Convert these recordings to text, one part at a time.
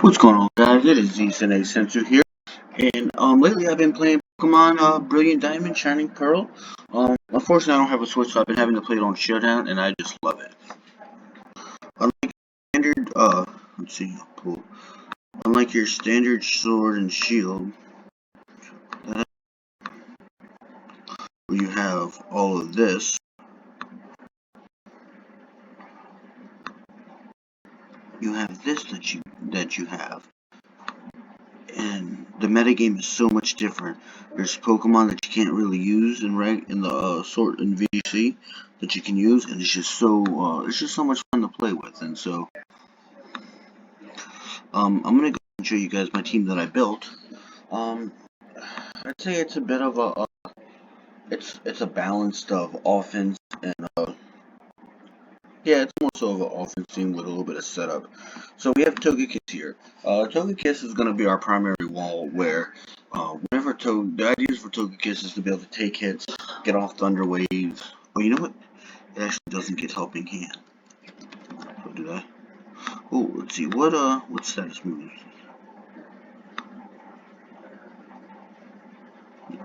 What's going on, guys? It is ZSNA Sensor here, and lately I've been playing Pokemon Brilliant Diamond, Shining Pearl. Unfortunately, I don't have a Switch, so I've been having to play it on Showdown, and I just love it. Unlike standard, let's see, pull. Unlike your standard Sword and Shield, where you have all of this, you have this that you have. And the metagame is so much different. There's Pokemon that you can't really use in the Sword and VGC that you can use, and it's just so much fun to play with. And so I'm gonna go and show you guys my team that I built. Um, I'd say it's a bit of it's a balance of offense and yeah, it's more so of an offense team with a little bit of setup. So we have Togekiss here. Togekiss is going to be our primary wall where the idea for Togekiss is to be able to take hits, get off Thunder Wave. Oh, you know what? It actually doesn't get Helping Hand. So did I? Oh, let's see. What status moves? Yeah,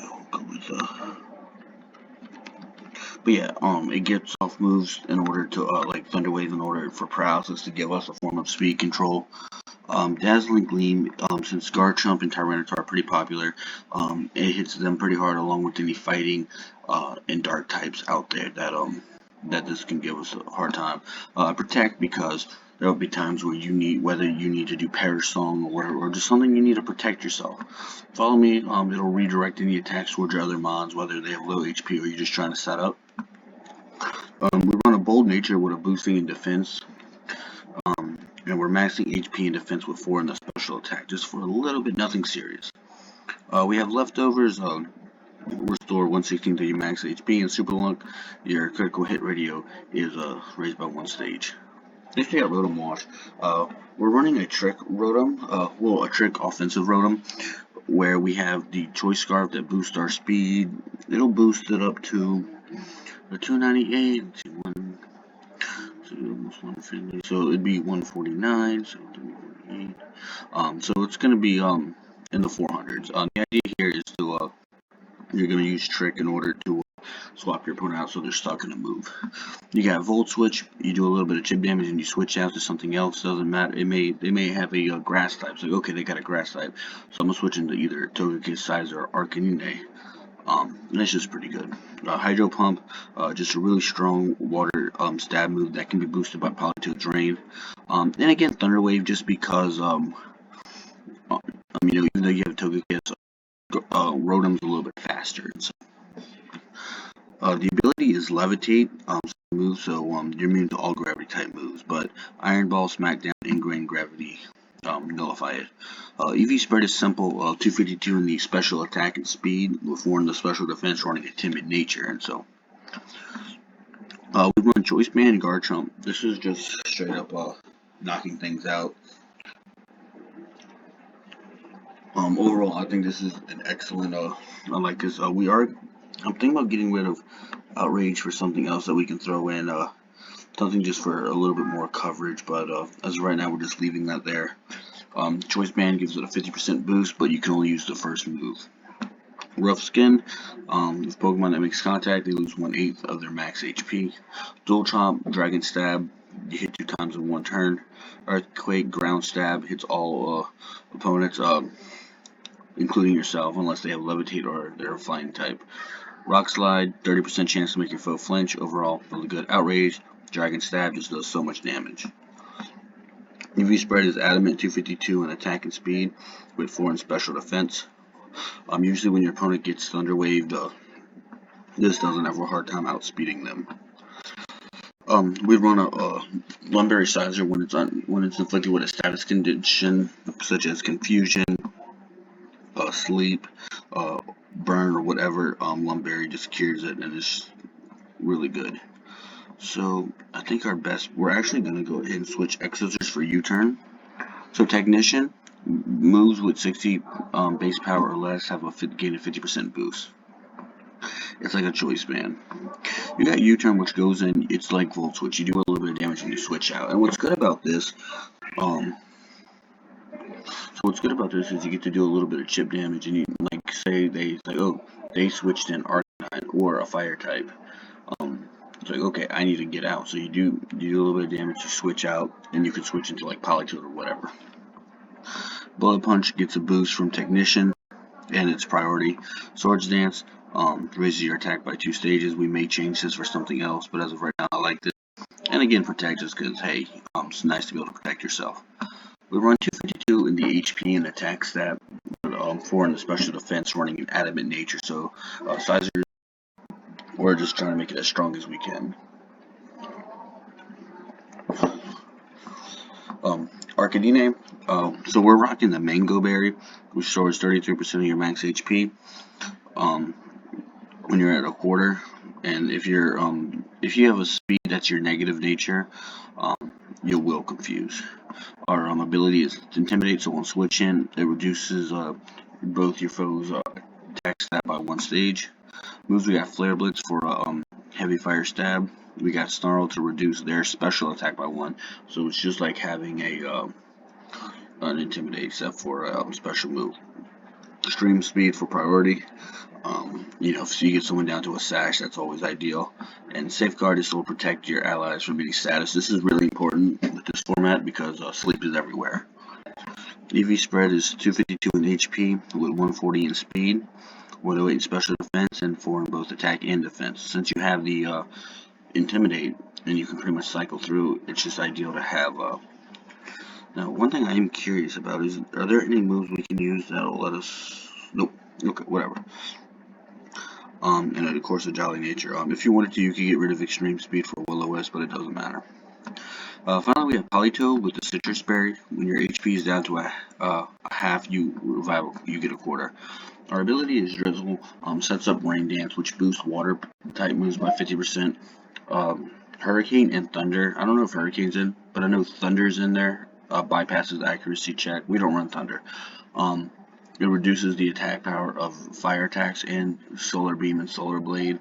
we'll go with But yeah, it gets off moves in order to like Thunder Wave in order for paralysis to give us a form of speed control. Dazzling Gleam, since Garchomp and Tyranitar are pretty popular, it hits them pretty hard along with any fighting and dark types out there that this can give us a hard time. Protect, because there will be times where whether you need to do Perish Song or whatever, or just something you need to protect yourself. Follow me, it'll redirect any attacks towards your other mons, whether they have low HP or you're just trying to set up. We run a Bold Nature with a boosting in defense. And we're maxing HP and defense with 4 in the special attack, just for a little bit, nothing serious. We have leftovers, restore 116 to your max HP, and Super Lunk, your critical hit radio is raised by 1 stage. Next we got Rotom Wash. We're running a Trick Rotom, a Trick offensive Rotom, where we have the Choice Scarf that boosts our speed. It'll boost it up to the 298, so it'd be 149, so 348. So it's gonna be in the 400s. The idea here is to you're gonna use Trick in order to swap your opponent out so they're stuck in a move. You got Volt Switch. You do a little bit of chip damage and you switch out to something else. Doesn't matter. They may have a grass type. So okay, they got a grass type. So I'm gonna switch into either Togekiss, Sizer, or Arcanine. And it's just pretty good. Hydro Pump, just a really strong water stab move that can be boosted by Politoed Drain. And again, Thunder Wave, just because even though you have Togekiss, Rotom's a little bit faster. So, the ability is Levitate move, so you're immune to all gravity type moves. But Iron Ball, Smackdown, Ingrain Gravity nullify it. EV Spread is simple, 252 in the special attack and speed, with 4 in the special defense, running a Timid Nature, and so. We run Choice Band and Garchomp. This is just straight up knocking things out. Overall, I think this is an excellent. I like this. I'm thinking about getting rid of Outrage for something else that we can throw in. Something just for a little bit more coverage, but as of right now, we're just leaving that there. Choice Band gives it a 50% boost, but you can only use the first move. Rough Skin, with Pokemon that makes contact, they lose 1/8 of their max HP. Dual Chomp, Dragon Stab, you hit 2 times in 1 turn. Earthquake, Ground Stab, hits all opponents, including yourself, unless they have Levitate or they're a flying type. Rock Slide, 30% chance to make your foe flinch. Overall, really good. Outrage, Dragon Stab just does so much damage. UV Spread is Adamant, 252 in attack and speed, with 4 in special defense. Usually when your opponent gets Thunder Waved, this doesn't have a hard time outspeeding them. We run a Lum Berry Sizer when it's inflicted with a status condition such as Confusion, Sleep, Burn, or whatever. Lum Berry just cures it, and it's really good. So I think we're actually going to go ahead and switch X-Scissors for U-Turn. So Technician, moves with 60 base power or less have a gain of 50% boost. It's like a Choice Band. You got U-turn, which goes in. It's like Volt Switch. You do a little bit of damage and you switch out. And what's good about this, um, is you get to do a little bit of chip damage, and you like say they switched in Arcanine or a fire type. It's like, okay, I need to get out. So you do a little bit of damage, you switch out, and you can switch into like Politoed or whatever. Bullet Punch gets a boost from Technician and its priority. Swords Dance raises your attack by 2 stages. We may change this for something else, but as of right now, I like this. And again, protect just because, hey, it's nice to be able to protect yourself. We run 252 in the HP and attack stat, but 4 in the special defense, running an adamant nature. So, Sizer, we're just trying to make it as strong as we can. Arcanine, so we're rocking the Mango Berry, which stores 33% of your max HP when you're at a quarter. And if you have a speed that's your negative nature, you will confuse. Our ability is Intimidate, so on switch in, it reduces both your foes' attack stat by 1 stage. Moves, we got Flare Blitz for heavy fire stab. We got Snarl to reduce their special attack by 1. So it's just like having an Intimidate, except for a special move. Extreme Speed for priority. If you get someone down to a sash, that's always ideal. And Safeguard is to protect your allies from any status. This is really important with this format because sleep is everywhere. EV Spread is 252 in HP with 140 in speed, 108 in special defense, and 4 in both attack and defense. Since you have the Intimidate, and you can pretty much cycle through, it's just ideal to have. Now, one thing I am curious about is, are there any moves we can use that'll let us... Nope. Okay, whatever. And of course, the Jolly Nature. If you wanted to, you could get rid of Extreme Speed for Will-O-Wisp, but it doesn't matter. Finally, we have Politoed with the Citrus Berry. When your HP is down to a half, you get a quarter. Our ability is Drizzle, sets up Rain Dance, which boosts water type moves by 50%. Hurricane and Thunder. I don't know if Hurricane's in, but I know Thunder's in there. Bypasses accuracy check. We don't run Thunder. It reduces the attack power of fire attacks and Solar Beam and Solar Blade.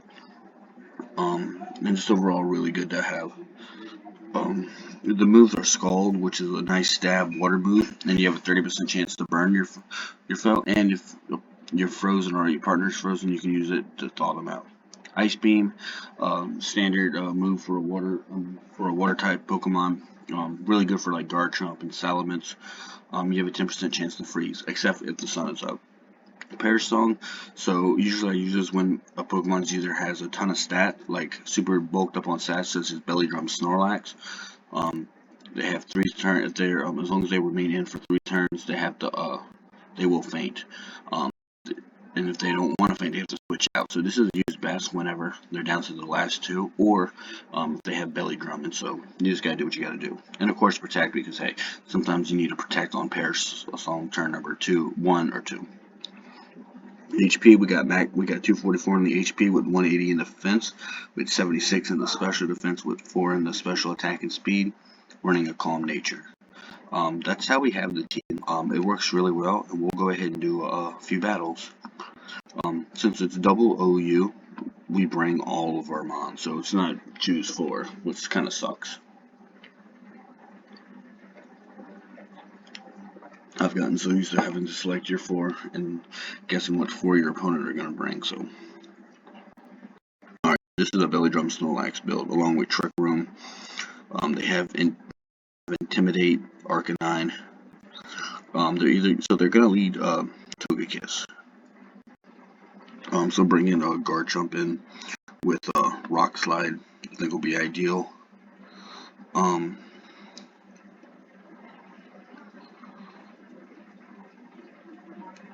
And just overall really good to have. The moves are Scald, which is a nice stab water move, and you have a 30% chance to burn your foe. And if you're frozen or your partner's frozen, you can use it to thaw them out. Ice Beam, standard move for a water type Pokemon. Really good for like Garchomp and Salamence. You have a 10% chance to freeze, except if the sun is up. Perish Song, so usually I use this when a Pokemon either has a ton of stat, like super bulked up on stats, such as Belly Drum, Snorlax. They have 3 turns. If they're as long as they remain in for 3 turns, they will faint. And if they don't want to faint, they have to switch out. So this is used best whenever they're down to the last 2, or if they have Belly Drum. And so you just gotta do what you gotta do. And of course, protect, because hey, sometimes you need to protect on Perish Song turn number 1 or 2. HP, we got 244 in the HP with 180 in the defense, with 76 in the special defense, with 4 in the special attack and speed, running a Calm Nature. That's how we have the team. It works really well, and we'll go ahead and do a few battles. Since it's double OU, we bring all of our Mons, so it's not choose 4, which kind of sucks. I've gotten so used to having to select your 4 and guessing what 4 your opponent are going to bring, so. Alright, this is a Belly Drum Snorlax build, along with Trick Room. They have Intimidate, Arcanine. They're going to lead Togekiss. So bring in Garchomp in with Rock Slide, I think will be ideal.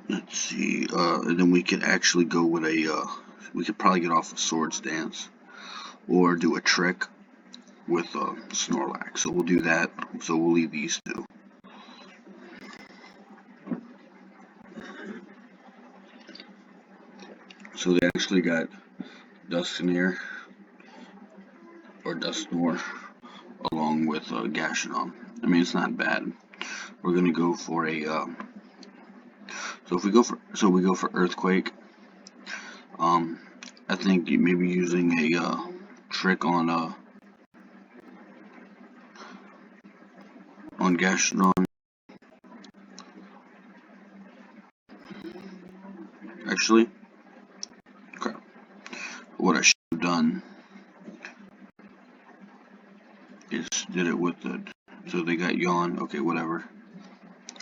Let's see, and then we could actually go with we could probably get off a Swords Dance, or do a trick with Snorlax. So we'll do that, so we'll leave these 2. So they actually got Dusknoir, or Dusknoir, along with Gashodon. I mean, it's not bad. We're gonna go for a we go for Earthquake. I think maybe using a trick on Gastron. Actually, crap. What I should have done is did it with the, so they got Yawn. Okay, whatever.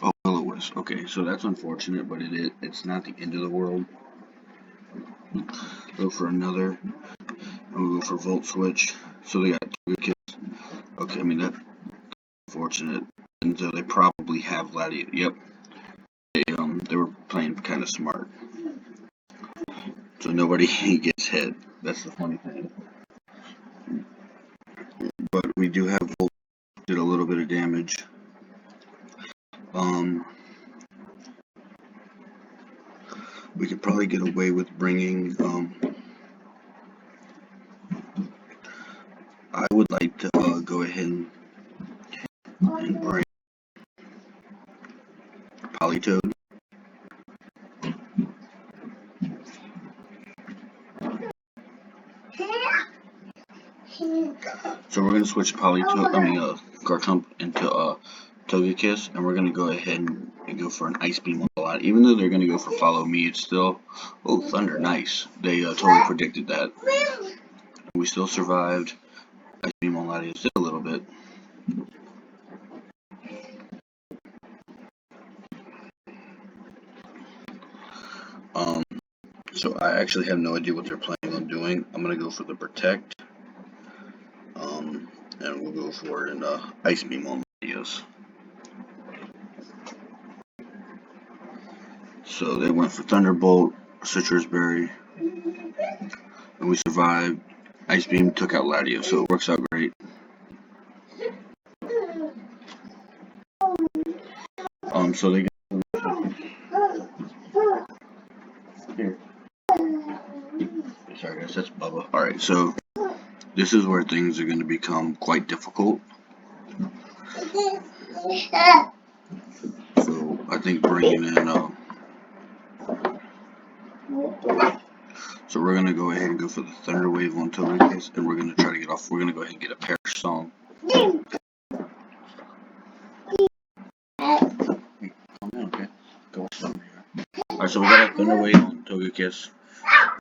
Oh, Will-O-Wisp. Okay, so that's unfortunate, but it's not the end of the world. Go for another. We'll go for Volt Switch. So they got Togekiss. Okay, I mean that's unfortunate. And so they probably have Latios. Yep. They were playing kind of smart. So nobody gets hit. That's the funny thing. But we do have Volt did a little bit of damage. We could probably get away with bringing. I would like to go ahead and bring Politoed. So we're gonna switch Garchomp into Togekiss, and we're gonna go ahead and go for an Ice Beam a lot. Even though they're gonna go for Follow Me, it's still Thunder, nice. They totally predicted that. We still survived. Ice Beam on Latios did a little bit. So I actually have no idea what they're planning on doing. I'm gonna go for the Protect. And we'll go for an Ice Beam on Latios. So they went for Thunderbolt, Citrus Berry, and we survived. Ice Beam took out Latios, so it works out great. So they got here. Sorry guys, that's Bubba. Alright, so this is where things are going to become quite difficult. So I think bringing in so we're going to go ahead and go for the Thunder Wave on Togekiss, and we're going to try to get off. We're going to go ahead and get a Perish Song. Okay. Go watch some here. Alright, so we got a Thunder Wave on Togekiss.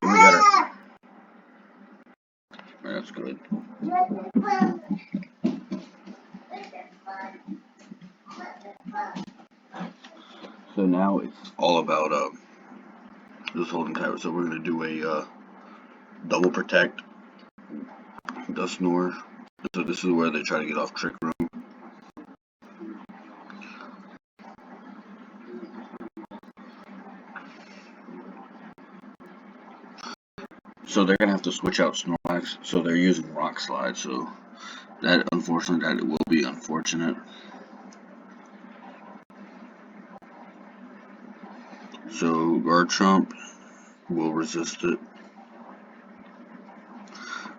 And we got our... Alright, that's good. So now it's all about just holding tight. So we're going to do a Double Protect, Dusknoir. So this is where they try to get off Trick Room. So they're going to have to switch out Snorlax, so they're using Rock Slide, so that, unfortunately, that will be unfortunate. So Garchomp will resist it.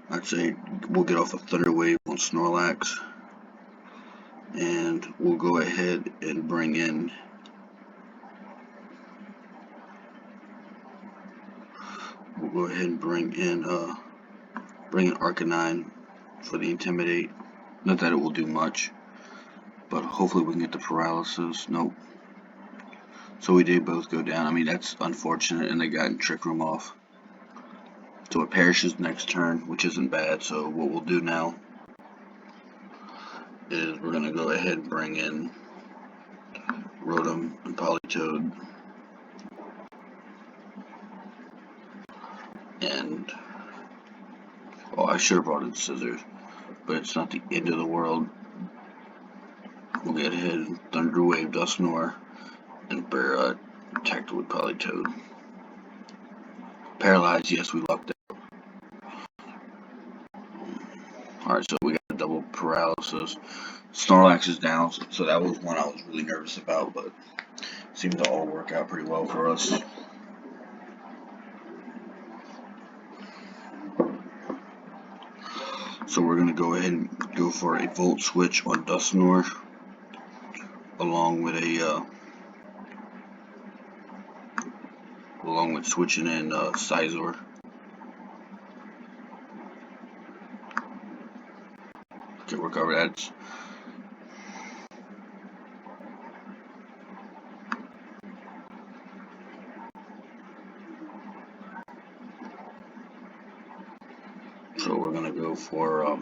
I'd say we'll get off a Thunder Wave on Snorlax, and we'll go ahead and bring in Arcanine for the Intimidate. Not that it will do much, but hopefully we can get the Paralysis. Nope. So we did both go down. I mean, that's unfortunate, and they got Trick Room off. So it perishes next turn, which isn't bad. So what we'll do now is we're going to go ahead and bring in Rotom and Politoed. And, oh, I should have brought in Scissors, but it's not the end of the world. We'll get ahead and Thunder Wave Dusknoir and Protect with Politoed. Paralyzed, yes, we lucked out. Alright, so we got a double Paralysis. Snorlax is down, so that was one I was really nervous about, but it seemed to all work out pretty well for us. So we're going to go ahead and go for a Volt Switch on Dusknoir, along with switching in Scizor. Okay, we'll cover that. So we're gonna go for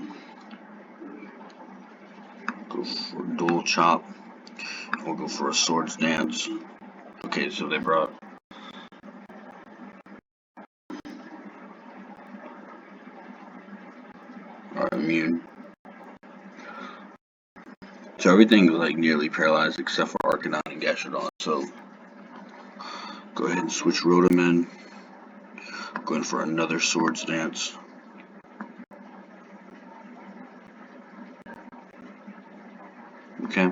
dual chop. We'll go for a swords dance. Okay, so they brought our immune. So everything is like nearly paralyzed except for Arcanine and Gastrodon. So go ahead and switch Rotom in. Going for another swords dance. Okay.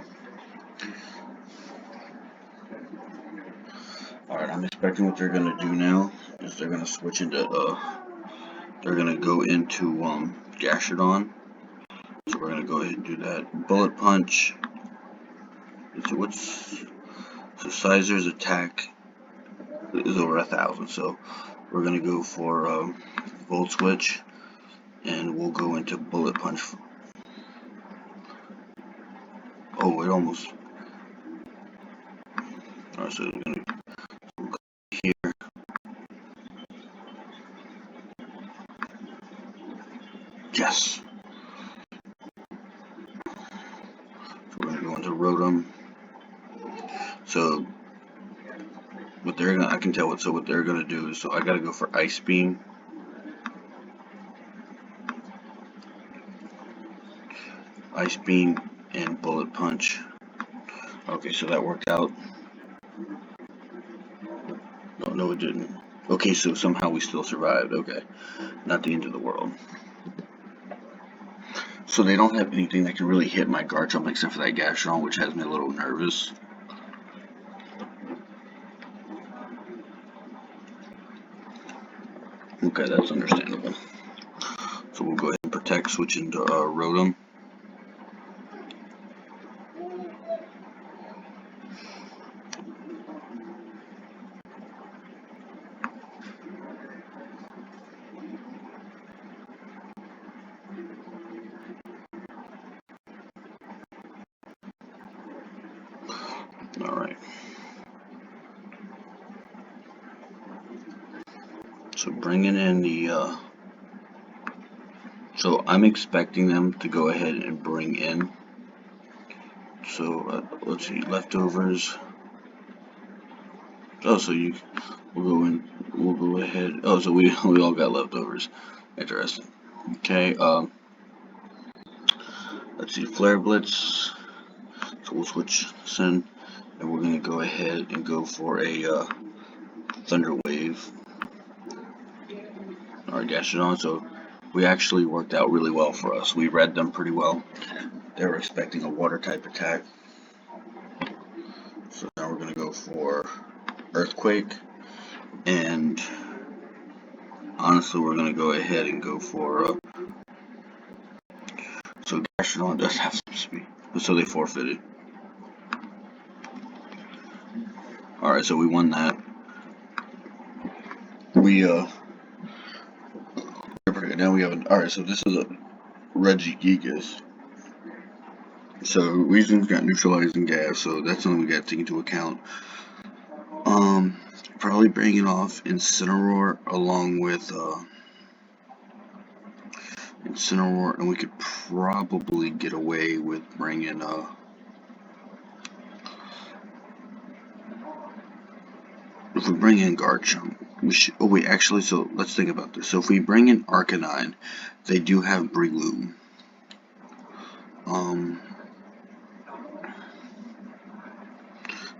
Alright, I'm expecting what they're gonna do now is they're gonna switch into they're gonna go into Gastrodon. So we're gonna go ahead and do that. Bullet Punch. So Sizer's attack is over 1,000, so we're gonna go for Volt Switch, and we'll go into Bullet Punch. Oh, it almost. Alright, so we're gonna go here. Yes. So we're gonna go into Rotom. So what they're gonna, I can tell what they're gonna do is, so I gotta go for Ice Beam. Ice Beam and Bullet Punch. Okay, so that worked out. No, it didn't. Okay, so somehow we still survived. Okay, not the end of the world. So they don't have anything that can really hit my Garchomp except for that Gastrodon, which has me a little nervous. Okay, that's understandable. So we'll go ahead and Protect, switch into Rotom. Alright. So bringing in the, so I'm expecting them to go ahead and bring in, so let's see, leftovers. Oh, so we'll go ahead, oh, so we all got leftovers. Interesting. Okay, let's see, Flare Blitz, so we'll switch Sin, and we're going to go ahead and go for a Thunder Wave. Alright, Gastrodon, so we actually worked out really well for us. We read them pretty well. They were expecting a water type attack. So now we're going to go for Earthquake, and honestly we're going to go ahead and go for so Gastrodon does have some speed, so they forfeited. Alright, so we won that. Now we have alright, so this is a Regigigas. So Reason's got neutralizing gas, so that's something we got to take into account. Probably bringing off Incineroar along with Incineroar, and we could probably get away with bringing if we bring in Garchomp, we should. Oh wait, actually, so let's think about this. So if we bring in Arcanine, they do have Breloom.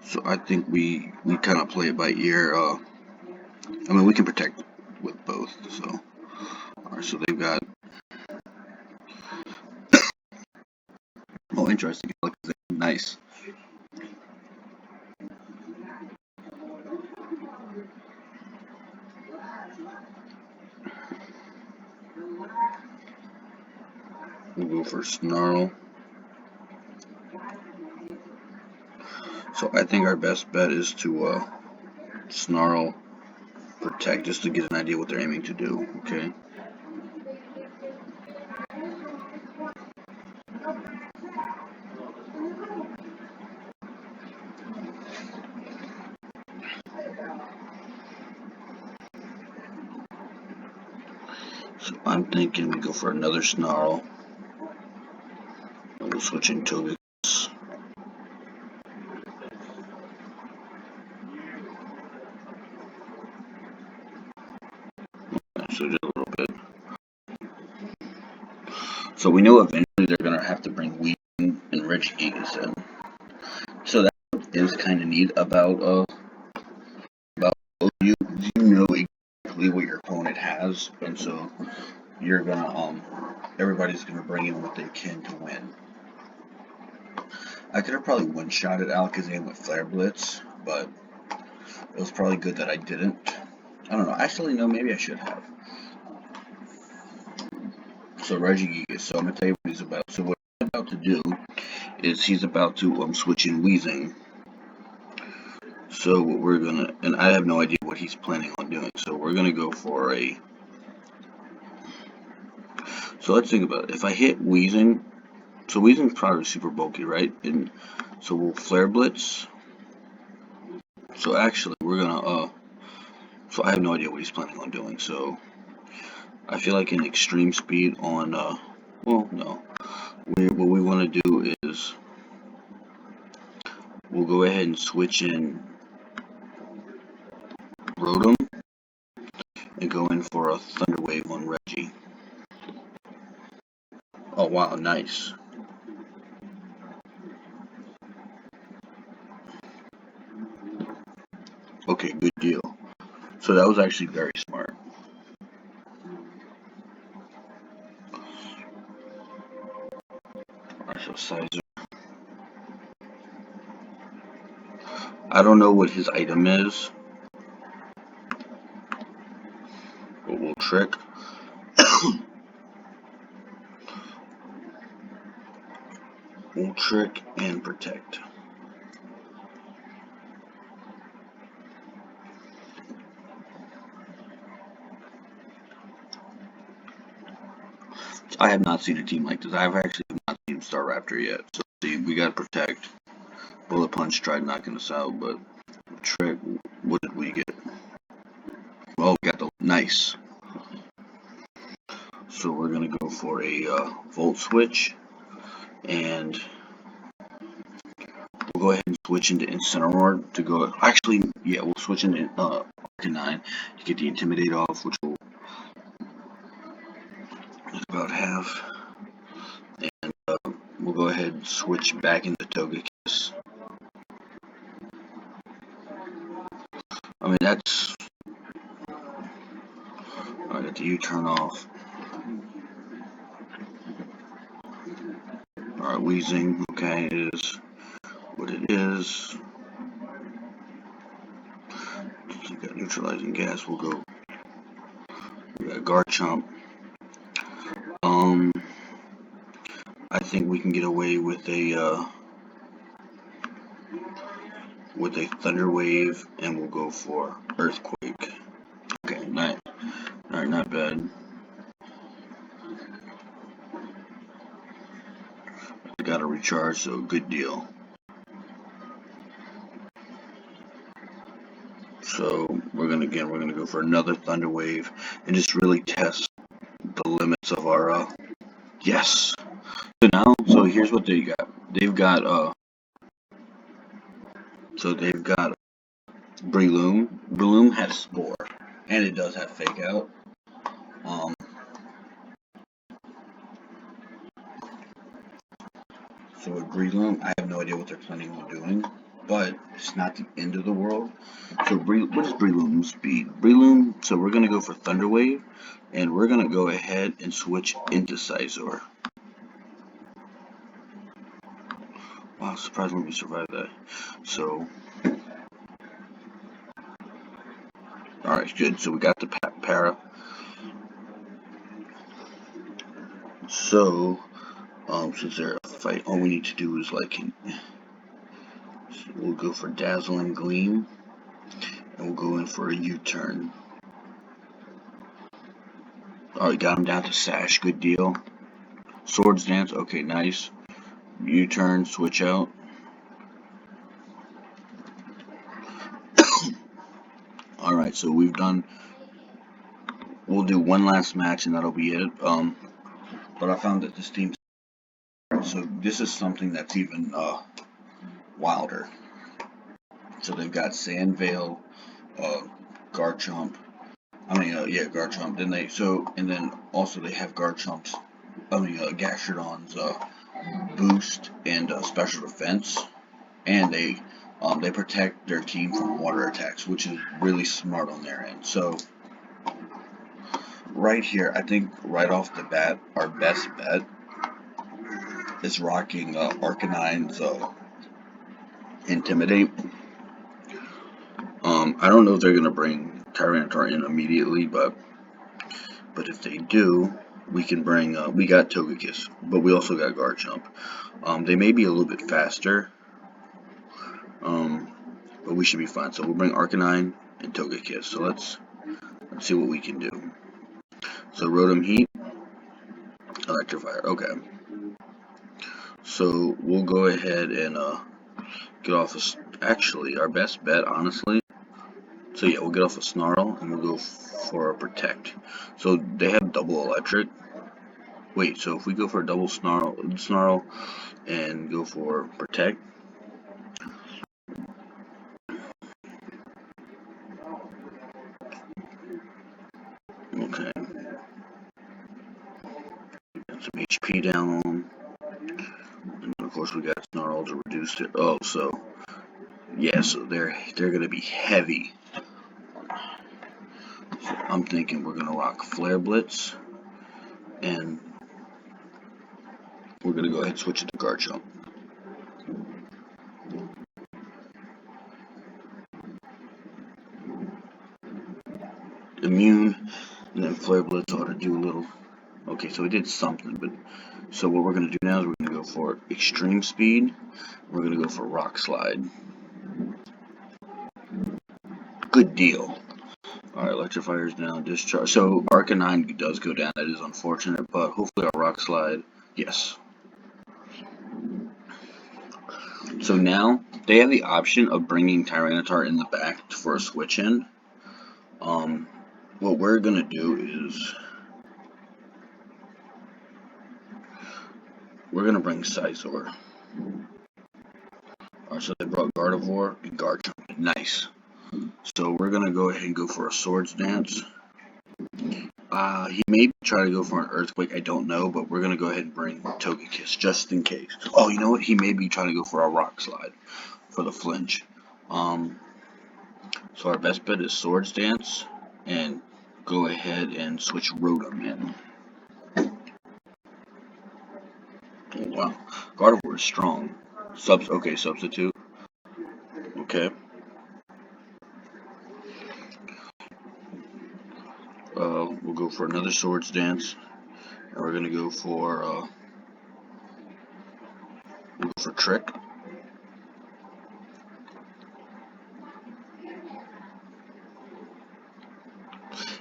So I think we kind of play it by ear. I mean, we can protect with both. So, alright, so they've got. Oh, interesting. Nice. We'll go for Snarl. So I think our best bet is to Snarl, Protect, just to get an idea what they're aiming to do. Okay. I'm thinking we go for another Snarl. We'll switch in Togekiss. So just a little bit. So we know eventually they're gonna have to bring Weaving and Regigigas in. So that is kind of neat about you know exactly what your opponent has, and so you're gonna everybody's gonna bring in what they can to win. I could have probably one-shotted Alakazam with Flare Blitz, but it was probably good that I didn't. I don't know. Actually, no, maybe I should have. So Regigigas. So I'm gonna tell you what he's about. So what he's about to do is he's about to switch in Weezing. So what we're gonna, and I have no idea what he's planning on doing. So we're gonna go for a. So let's think about it. If I hit Weezing, so Weezing's probably super bulky, right? And so we'll Flare Blitz. So actually, we're gonna So I have no idea what he's planning on doing. So I feel like an extreme speed on well, no. What we want to do is we'll go ahead and switch in Rotom and go in for a Thunder Wave on Reggie. Oh wow, nice. Okay, good deal. So that was actually very smart. Alright, so Sizer. I don't know what his item is, but we'll trick. We'll trick and protect. I have not seen a team like this. I've actually not seen Staraptor yet. So see, we got to protect. Bullet Punch tried knocking us out, but trick. What did we get? Well, we got the nice. So we're gonna go for a Volt Switch, and we'll go ahead and switch into Incineroar to go. Actually, yeah, we'll switch into Arcanine to get the Intimidate off, which will about half. And we'll go ahead and switch back into Togekiss. I mean, that's. I got the U-turn off. Alright, Weezing. Okay, it is what it is. Since we got neutralizing gas, we'll go. We got Garchomp. I think we can get away with a Thunder Wave, and we'll go for Earthquake. Okay, nice. Alright, not bad. I got a recharge, so good deal. So we're gonna go for another Thunder Wave and just really test the limits of our yes. So here's what they got. They've got they've got Breloom. Breloom has Spore, and it does have Fake Out. So with Breloom, I have no idea what they're planning on doing, but it's not the end of the world. So what is Breloom's speed? Breloom, so we're going to go for Thunder Wave, and we're going to go ahead and switch into Scizor. Wow, surprised when we survived that. So, alright, good. So we got the Para. So, since they're a fight, all we need to do is we'll go for Dazzling Gleam, and we'll go in for a U-turn. Alright, got him down to Sash, good deal. Swords Dance, okay, nice. U-turn, switch out. Alright, so we've done we'll do one last match and that'll be it. But I found that this team, so this is something that's even wilder. So they've got Sandvale, Garchomp. Garchomp. And then also they have Garchomp's, Gastrodon's boost and special defense, and they protect their team from water attacks, which is really smart on their end. So right here, I think right off the bat, our best bet is rocking Arcanine's Intimidate. I don't know if they're gonna bring Tyranitar in immediately, but if they do, we can bring. We got Togekiss, but we also got Garchomp. They may be a little bit faster, but we should be fine. So we'll bring Arcanine and Togekiss. So let's see what we can do. So Rotom Heat, Electrifier. Okay. So we'll go ahead and get off. Actually, our best bet, honestly. So yeah, we'll get off a Snarl and we'll go for a Protect. So they have double electric. Wait, so if we go for a double Snarl and go for Protect. Okay. Got some HP down on them. And of course we got Snarl to reduce it. Oh, so yeah, so they're gonna be heavy. So I'm thinking we're gonna rock Flare Blitz, and we're gonna go ahead and switch it to Garchomp. Immune, and then Flare Blitz ought to do a little. Okay, so it did something, but so what we're gonna do now is we're gonna go for Extreme Speed. We're gonna go for Rock Slide. Good deal. Alright, Electrifier's down, Discharge. So Arcanine does go down, that is unfortunate, but hopefully our Rock Slide, yes. So now, they have the option of bringing Tyranitar in the back for a switch in. What we're gonna do is, we're gonna bring Scizor. Alright, so they brought Gardevoir and Garchomp. Nice. So we're gonna go ahead and go for a Swords Dance. He may try to go for an Earthquake, I don't know, but we're gonna go ahead and bring Togekiss just in case. Oh, you know what? He may be trying to go for a Rock Slide for the flinch. So our best bet is Swords Dance and go ahead and switch Rotom in. Oh, wow, Gardevoir is strong. Okay, substitute. Okay. We'll go for another Swords Dance, and we're gonna go for Trick.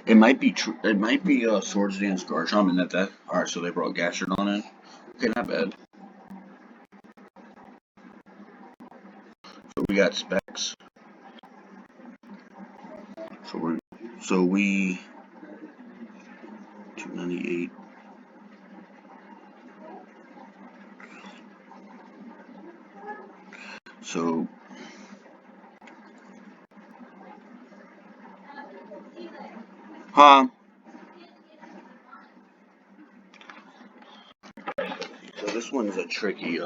It might be Swords Dance Garchomp, and that. All right, so they brought Gastrodon in. Okay, not bad. So we got Specs. So we 298. So So this one's a tricky.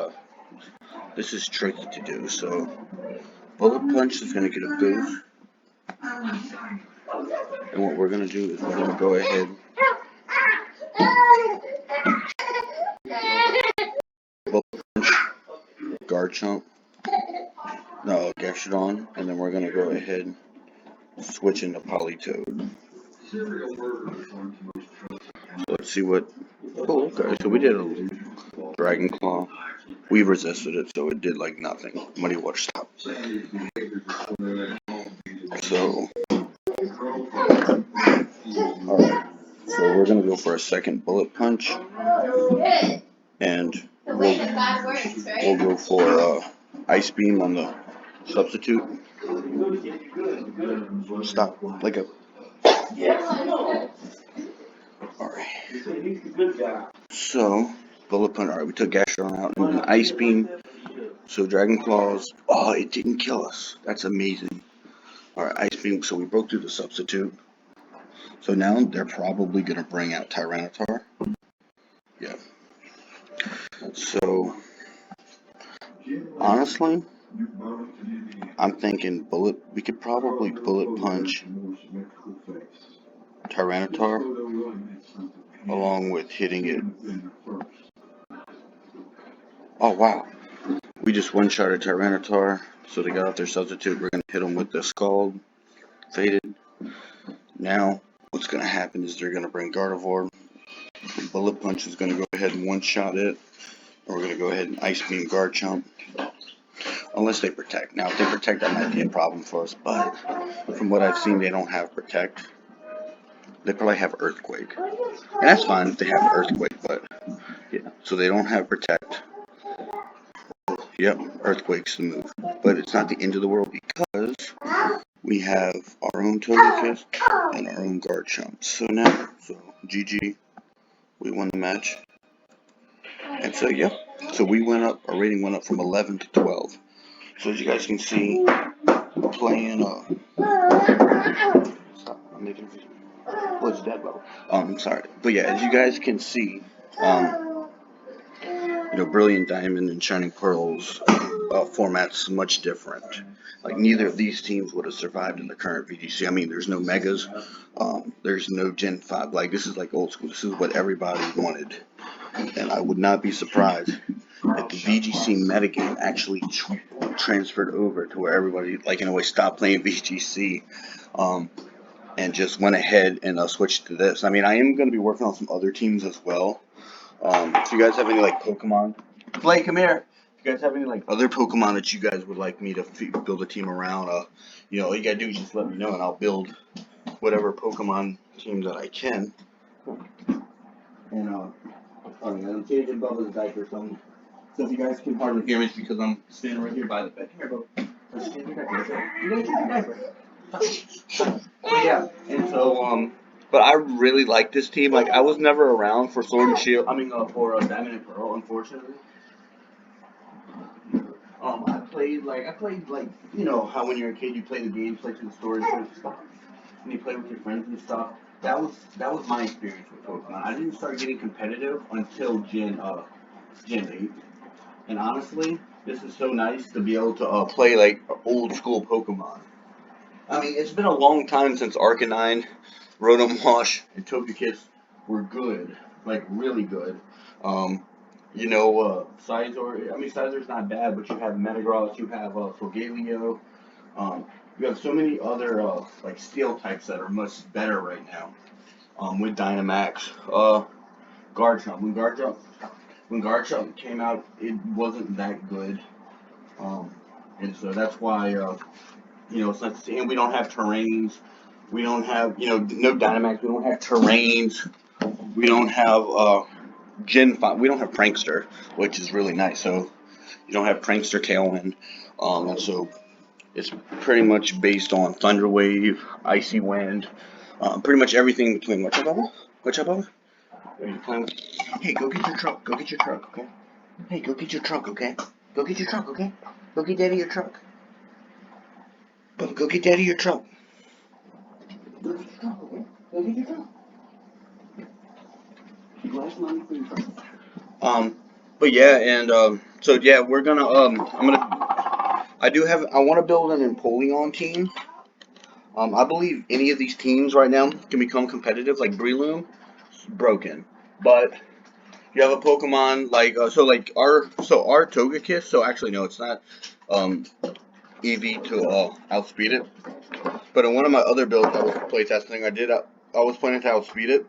This is tricky to do. So Bullet Punch is gonna get a boost, and what we're gonna do is we're gonna go ahead. Bullet Punch, Garchomp, no Gastrodon, and then we're gonna go ahead and switch into Politoed. So let's see what. Oh, okay. So we did a Dragon Claw. We resisted it, so it did like nothing. Muddy Water stop. So, alright. So we're gonna go for a second Bullet Punch, and we'll go for Ice Beam on the substitute. Stop. Like a. So, bullet punch. Alright, we took Gastron out and an ice beam. So, Dragon Claws. Oh, it didn't kill us. That's amazing. Alright, ice beam. So, we broke through the substitute. So, now they're probably going to bring out Tyranitar. Yeah. So, honestly, I'm thinking we could probably bullet punch Tyranitar along with hitting it. Oh, wow. We just one-shotted Tyranitar, so they got out their substitute. We're going to hit them with the Scald, Faded. Now, what's going to happen is they're going to bring Gardevoir. Bullet Punch is going to go ahead and one-shot it. And we're going to go ahead and Ice Beam Garchomp. Unless they Protect. Now, if they Protect, that might be a problem for us, but from what I've seen, they don't have Protect. They probably have Earthquake. And that's fine if they have Earthquake, but yeah. So they don't have Protect. Yep, Earthquake's the move. But it's not the end of the world because we have our own Togekiss and our own Garchomp. So GG, we won the match. And so, yeah, so we went up, our rating went up from 11 to 12. So as you guys can see, playing, stop, I'm making a video. What's that about? I'm sorry. But yeah, as you guys can see, Brilliant Diamond and Shining Pearls format's much different. Like, neither of these teams would have survived in the current VGC. I mean, there's no Megas, there's no Gen 5. Like, this is like old school. This is what everybody wanted. And I would not be surprised if the VGC metagame actually transferred over to where everybody, like, in a way, stopped playing VGC, and just went ahead and switched to this. I mean, I am going to be working on some other teams as well. If you guys have any, like, Pokemon, Blake, come here. If you guys have any, like, other Pokemon that you guys would like me to build a team around, all you gotta do is just let me know, and I'll build whatever Pokemon team that I can. And, I'm changing Bubba's diaper, so if you guys can hardly hear me, it's because I'm standing right here by the bed. Come here, Bubba. Let's change your diaper. You gotta change your diaper. But yeah, and so, but I really like this team. Like, I was never around for Sword and Shield. For Diamond and Pearl, unfortunately. I played like, how when you're a kid you play the games, play through the stories and stuff, and you play with your friends and stuff. That was my experience with Pokemon. I didn't start getting competitive until Gen 8. And honestly, this is so nice to be able to play like old school Pokemon. I mean, it's been a long time since Arcanine, Rotom Wash, and Togekiss were good, like really good. Scizor's not bad, but you have Metagross, you have Solgaleo, you have so many other like Steel types that are much better right now. With Dynamax, Garchomp. When Garchomp came out, it wasn't that good, and so that's why it's nice to see. And we don't have terrains. We don't have no Dynamax. We don't have terrains. We don't have Gen 5. We don't have Prankster, which is really nice. So you don't have Prankster Tailwind, and so it's pretty much based on Thunder Wave, Icy Wind, pretty much everything between. What's up, Bubba? What's up, Bubba? Are you playing? Hey, go get your truck. Go get your truck, okay? Hey, go get your truck, okay? Go get your truck, okay? Go get Daddy your truck. Bubba, go get Daddy your truck. Go get your truck, okay? Go get your truck. But yeah, and so yeah, we're gonna I want to build an Empoleon team. I believe any of these teams right now can become competitive. Like Breloom, broken, but you have a Pokemon like our Togekiss. So actually no, it's not EV to outspeed it. But in one of my other builds I was playtesting, I was planning to outspeed it.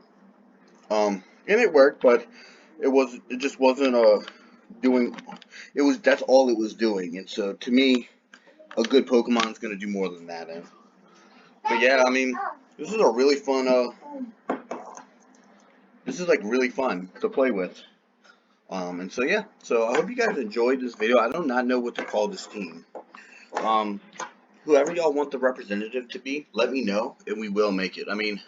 And it worked, but it just wasn't doing. That's all it was doing, and so to me, a good Pokemon is gonna do more than that. But yeah, I mean, this is a really fun. This is like really fun to play with. And so yeah, so I hope you guys enjoyed this video. I do not know what to call this team. Whoever y'all want the representative to be, let me know, and we will make it. I mean,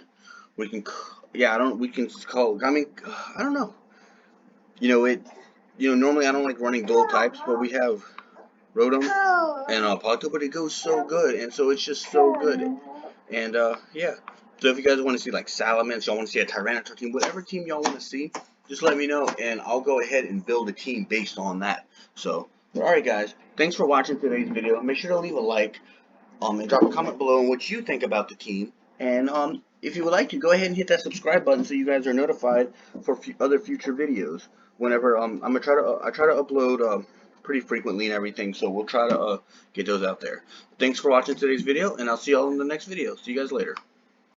we can. yeah, I don't. We can call. I mean, I don't know. You know it. You know, normally I don't like running dual types, but we have Rotom and Pawto, but it goes so good, and so it's just so good. And yeah. So if you guys want to see like Salamence, y'all want to see a Tyranitar team, whatever team y'all want to see, just let me know, and I'll go ahead and build a team based on that. So, alright guys, thanks for watching today's video. Make sure to leave a like, and drop a comment below on what you think about the team. And if you would like to, go ahead and hit that subscribe button so you guys are notified for other future videos. Whenever I'm gonna try to I try to upload pretty frequently and everything, so we'll try to get those out there. Thanks for watching today's video, and I'll see y'all in the next video. See you guys later.